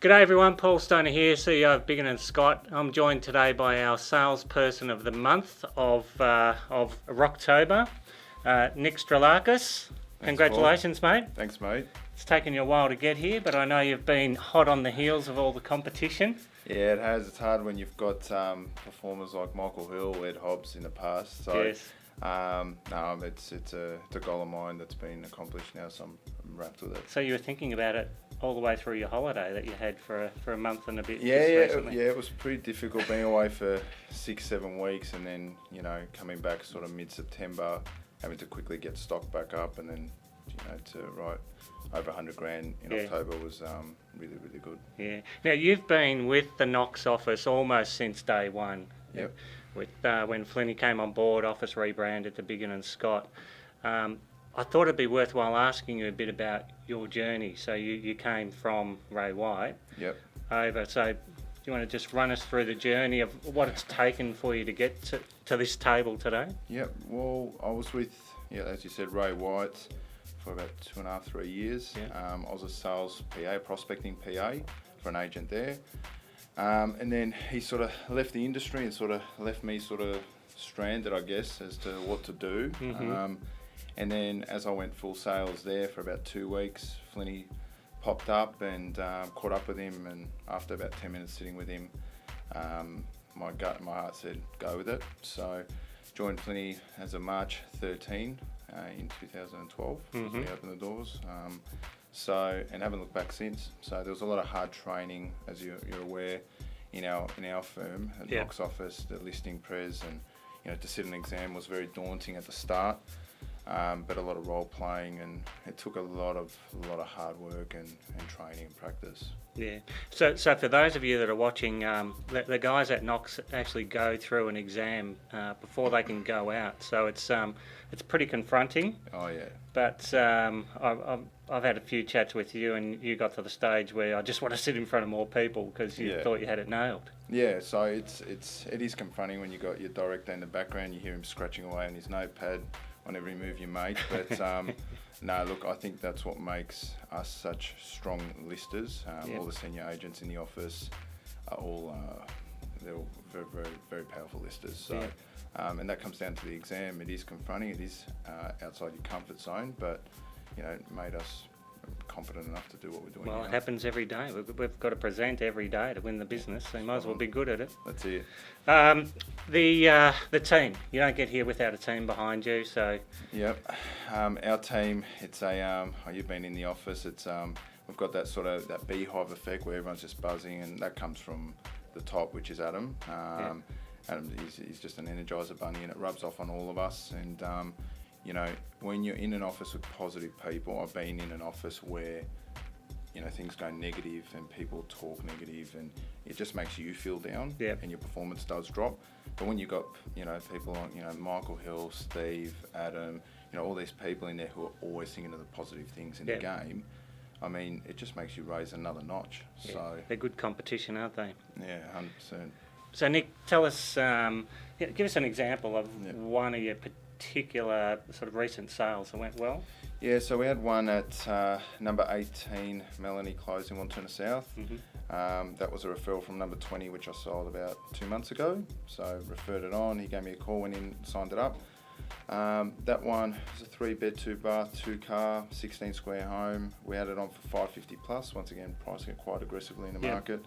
G'day everyone, Paul Stoner here, CEO of Biggin and Scott. I'm joined today by our salesperson of the month of Rocktober, Nick Strilakos. Congratulations, Paul. mate. Thanks, mate. It's taken you a while to get here, but I know you've been hot on the heels of all the competition. Yeah, it has. It's hard when you've got performers like Michael Hill, Ed Hobbs in the past. So, Yes. no, it's a goal of mine that's been accomplished now, so I'm wrapped with it. So you were thinking about it all the way through your holiday that you had for a month and a bit. Yeah, recently. it was pretty difficult being away for 6-7 weeks, and then coming back sort of mid-September, having to quickly get stock back up, and then to write over 100 grand in October was really, really good. Yeah. Now you've been with the Knox office almost since day one. Yep. With when Flinny came on board, office rebranded to Biggin and Scott. I thought it'd be worthwhile asking you a bit about your journey. So you came from Ray White. Yep. Over. So do you want to just run us through the journey of what it's taken for you to get to this table today? Yep. Well, I was with, as you said, Ray White for about 2.5, 3 years. Yeah. I was a sales PA, prospecting PA for an agent there. And then he sort of left the industry and sort of left me sort of stranded, I guess, as to what to do. Mm-hmm. And then as I went full sales there for about 2 weeks, Flinny popped up and caught up with him. And after about 10 minutes sitting with him, my heart said, go with it. So joined Flinny as of March 13 in 2012. Mm-hmm. We opened the doors. And haven't looked back since. So there was a lot of hard training, as you're aware, in our firm at Knox office, the listing pres, and to sit an exam was very daunting at the start. But a lot of role playing, and it took a lot of hard work and training and practice. Yeah. So for those of you that are watching, the guys at Knox actually go through an exam before they can go out. So it's pretty confronting. Oh yeah. But I've had a few chats with you, and you got to the stage where I just want to sit in front of more people because you thought you had it nailed. Yeah. So it is confronting when you got your director in the background. You hear him scratching away on his notepad on every move you make. But no, look, I think that's what makes us such strong listers. All the senior agents in the office are all they're all very, very, very powerful listers. So. And that comes down to the exam. It is confronting. It is outside your comfort zone, but it made us competent enough to do what we're doing. Well, now. It happens every day. We've got to present every day to win the business, so you might as well be good at it. That's it. The team. You don't get here without a team behind you, so. Yep. Our team. It's you've been in the office. It's we've got that sort of that beehive effect where everyone's just buzzing, and that comes from the top, which is Adam. Adam, he's just an energizer bunny, and it rubs off on all of us. And when you're in an office with positive people, I've been in an office where things go negative and people talk negative, and it just makes you feel down, and your performance does drop. But when you've got people like Michael Hill, Steve, Adam, all these people in there who are always thinking of the positive things in the game, I mean, it just makes you raise another notch. Yeah. So they're good competition, aren't they? Yeah, 100%. So Nick, tell us, give us an example of one of your particular sort of recent sales that went well. Yeah, so we had one at number 18, Melanie Close in Wanturna South. Mm-hmm. That was a referral from number 20, which I sold about 2 months ago. So referred it on. He gave me a call, went in, signed it up. That one was a 3-bed, 2-bath, 2-car, 16 square home. We had it on for 550 plus. Once again, pricing it quite aggressively in the market.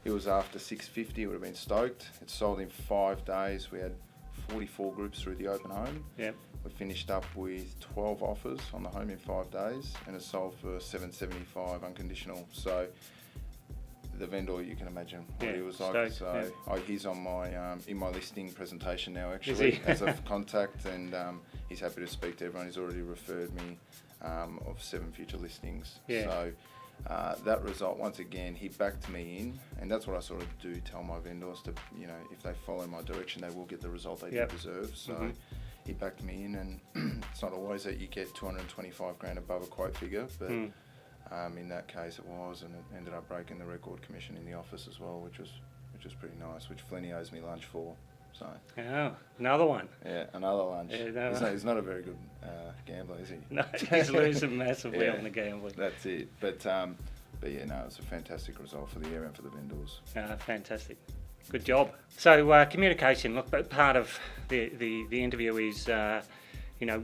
It was after 650. It would have been stoked. It sold in 5 days. We had 44 groups through the open home. Yep. We finished up with 12 offers on the home in 5 days, and it sold for $775 unconditional. So the vendor, you can imagine what he was like. He's on my in my listing presentation now, actually, as a contact, and he's happy to speak to everyone. He's already referred me of 7 future listings. So that result, once again, he backed me in, and that's what I sort of do tell my vendors to, if they follow my direction, they will get the result they deserve. So he backed me in, and it's not always that you get 225 grand above a quote figure, but in that case it was, and it ended up breaking the record commission in the office as well, which was pretty nice, which Flinny owes me lunch for. So another one. Yeah, another lunch. Yeah, he's not a very good gambler, is he? No, he's losing massively on the gambling. That's it. But But yeah, no, it's a fantastic result for the area and for the vendors. Fantastic. Good job. So communication, look, part of the interview is,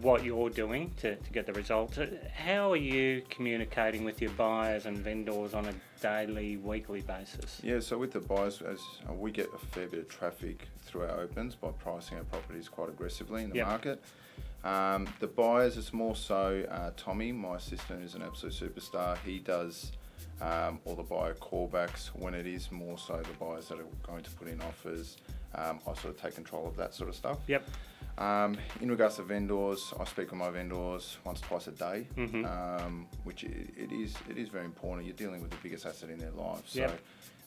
what you're doing to get the results. How are you communicating with your buyers and vendors on a daily, weekly basis? Yeah, so with the buyers, as we get a fair bit of traffic through our opens by pricing our properties quite aggressively in the market. The buyers, it's more so Tommy, my assistant, is an absolute superstar. He does all the buyer callbacks when it is more so the buyers that are going to put in offers. I sort of take control of that sort of stuff. Yep. In regards to vendors, I speak with my vendors once, twice a day, which it is very important. You're dealing with the biggest asset in their life, so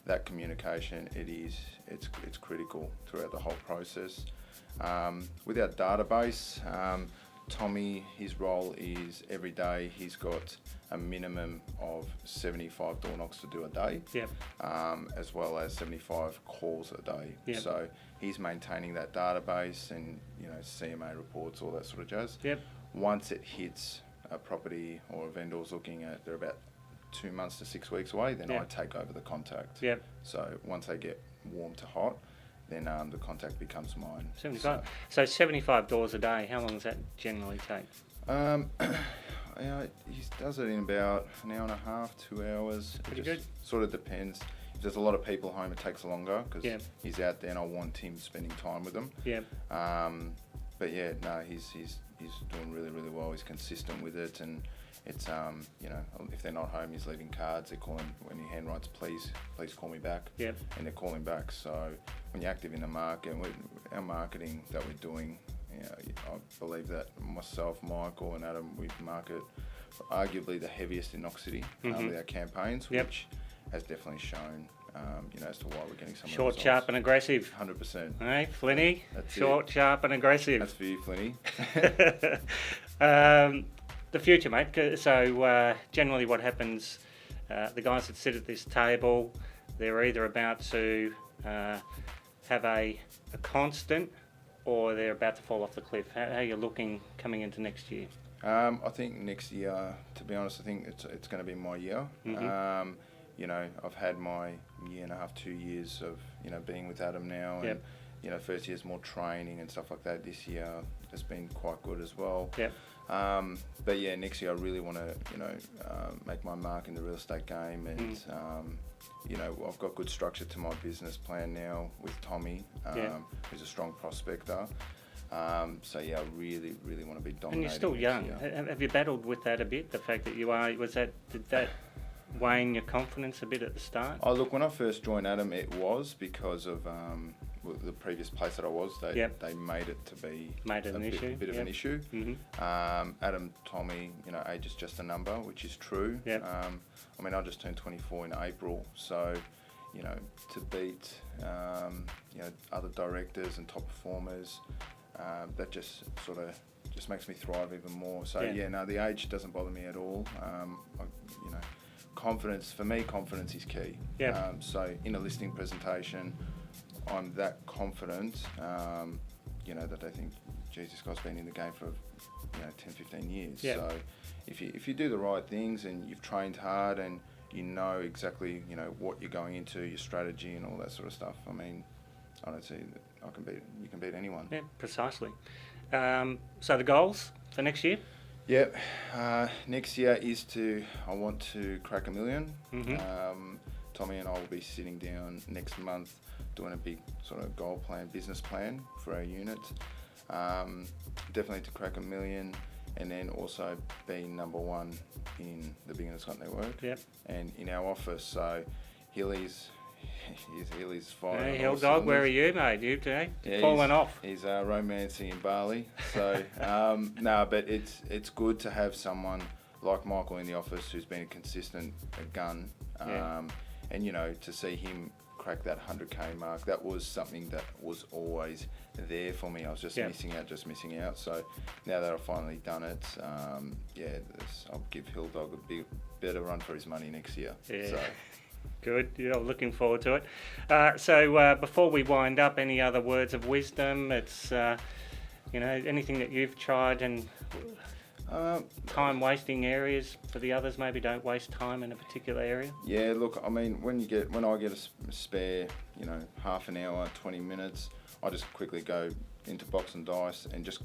that communication, it's critical throughout the whole process. With our database, Tommy, his role is every day he's got a minimum of 75 door knocks to do a day, as well as 75 calls a day. So he's maintaining that database and CMA reports, all that sort of jazz. Once it hits a property or a vendor's looking at, they're about 2 months to 6 weeks away, then I take over the contact. So once they get warm to hot, then the contact becomes mine. 75. So 75 doors a day, how long does that generally take? He does it in about an hour and a half, 2 hours. Pretty good. Sort of depends. If there's a lot of people home, it takes longer because he's out there and I want him spending time with them. But yeah, no, he's doing really, really well. He's consistent with it, and it's if they're not home, he's leaving cards. They're calling when he handwrites, please call me back. And they're calling back. So when you're active in the market, our marketing that we're doing, I believe that myself, Michael, and Adam, we market arguably the heaviest in Knox City with our campaigns, which has definitely shown. As to why we're getting some short, sharp, and aggressive. 100%. Hey, Flinny. That's short, sharp, and aggressive. That's for you, Flinny. The future, mate. So generally, what happens? The guys that sit at this table, they're either about to have a constant, or they're about to fall off the cliff. How are you looking coming into next year? I think next year, to be honest, I think it's going to be my year. I've had my year and a half, 2 years of, being with Adam now. And, first year's more training and stuff like that. This year has been quite good as well. But yeah, next year I really want to, make my mark in the real estate game. And, I've got good structure to my business plan now with Tommy, who's a strong prospector. So yeah, I really, really want to be dominating. And you're still young. Have you battled with that a bit? The fact that you are, did that weighing your confidence a bit at the start? Oh, look, when I first joined Adam, it was because of the previous place that I was. They made it to be a bit of an issue. Adam told me, age is just a number, which is true. I just turned 24 in April, so to beat other directors and top performers, that just sort of makes me thrive even more. So the age doesn't bother me at all. Confidence, for me, confidence is key. So in a listing presentation, I'm that confident, that I think, geez, this guy's been in the game for, 10, 15 years. So if you do the right things and you've trained hard and you know exactly, what you're going into, your strategy and all that sort of stuff, I don't see that you can beat anyone. Yeah, precisely. So the goals for next year? Next year I want to crack 1 million. Tommy and I will be sitting down next month doing a big sort of goal plan, business plan for our unit. Definitely to crack 1 million, and then also being number one in the Biggin network and in our office. So Hilly's firing. Hey, Hill Dog, where are you, mate? You today? Falling off. He's romancing in Bali. So but it's good to have someone like Michael in the office who's been a consistent gun, and to see him crack that 100k mark, that was something that was always there for me. I was just missing out. So now that I've finally done it, I'll give Hill Dog a better run for his money next year. So. Good. I'm looking forward to it. So before we wind up, any other words of wisdom? It's anything that you've tried and Time wasting areas for the others, maybe don't waste time in a particular area? Yeah, look, I mean, when I get a spare, half an hour, 20 minutes, I just quickly go into box and dice and just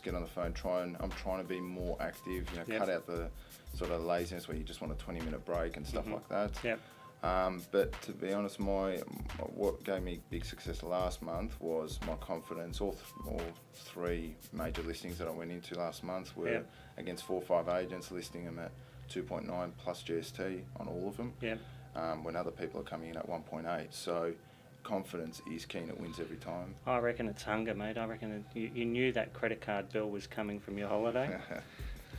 get on the phone, I'm trying to be more active, cut out the sort of laziness where you just want a 20-minute break and stuff like that. Yep. But to be honest, what gave me big success last month was my confidence. All three major listings that I went into last month were against 4 or 5 agents, listing them at 2.9 plus GST on all of them. Yep. When other people are coming in at 1.8. So confidence is keen. It wins every time. I reckon it's hunger, mate. I reckon you knew that credit card bill was coming from your holiday.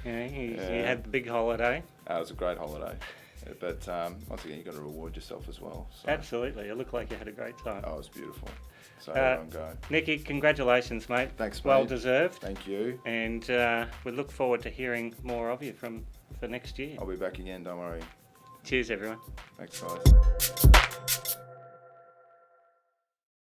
You had the big holiday. It was a great holiday. But once again, you've got to reward yourself as well. So. Absolutely. It looked like you had a great time. Oh, it was beautiful. So everyone go. Nicky, congratulations, mate. Thanks, mate. Well deserved. Thank you. And we look forward to hearing more of you for next year. I'll be back again, don't worry. Cheers, everyone. Thanks, guys.